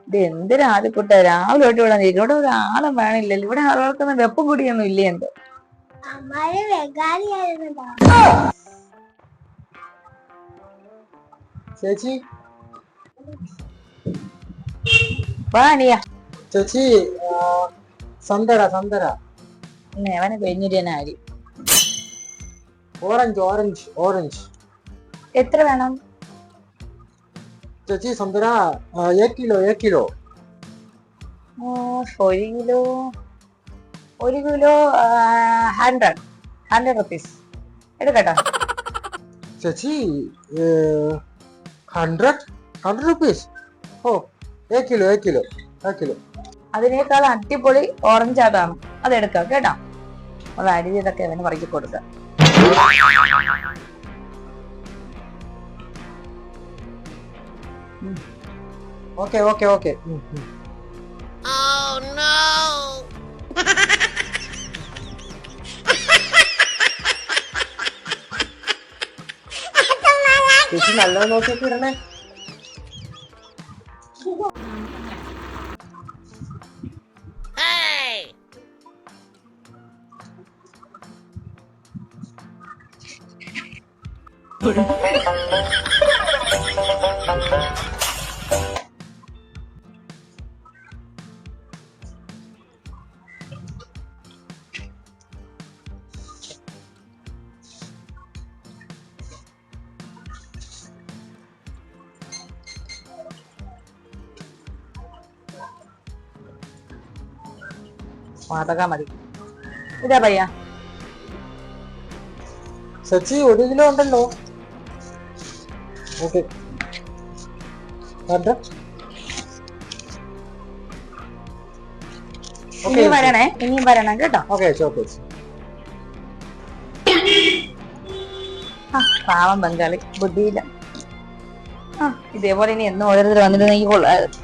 ഇത് എന്തിനാ ആദ്യക്കുട്ട രാവിലെ തൊട്ട് ഇവിടെ ഇവിടെ ഒരു ആളും വേണില്ലല്ലോ. ഇവിടെ ആളുകൾക്കൊന്നും വെപ്പും കുടിയൊന്നും ഇല്ലേ എന്തോ. ചേച്ചി വാണിയാ ചേച്ചി സന്തര സന്തര അവനെ കഴിഞ്ഞിരിക്കുന്ന ആര്. ഓറഞ്ച് ഓറഞ്ച് ഓറഞ്ച് എത്ര വേണം ചേച്ചി സന്തര 1 കിലോ 1 കിലോ. 1 കിലോ 100 റുപ്പീസ് എടുക്കട്ടോ ചേച്ചി 100 റുപ്പീസ്. ഓ 1 കിലോ 1 കിലോ 1 കിലോ. അതിനേക്കാൾ അടിപൊളി ഓറഞ്ച് അതാണ്, അതെടുക്കാം കേട്ടോ. അത് അരി ഇതൊക്കെ അവന് പറക്കി കൊടുക്കാം. Okay okay okay. ചേച്ചി നല്ലത് നോക്കിയൊക്കെ ഇടണേ. മാതക മതി. ഇതാ പയ്യ ചേച്ചി 1 കിലോ ഉണ്ടല്ലോ. ഓക്കെ ഇനിയും വരണേ, ഇനിയും വരണം കേട്ടോ. Okay okay. പാവം ബംഗാളി, ബുദ്ധിയില്ല. ഇതേപോലെ ഇനി എന്നും ഓരോരുത്തർ വന്നിരുന്നെങ്കിൽ കൊള്ളായിരുന്നു.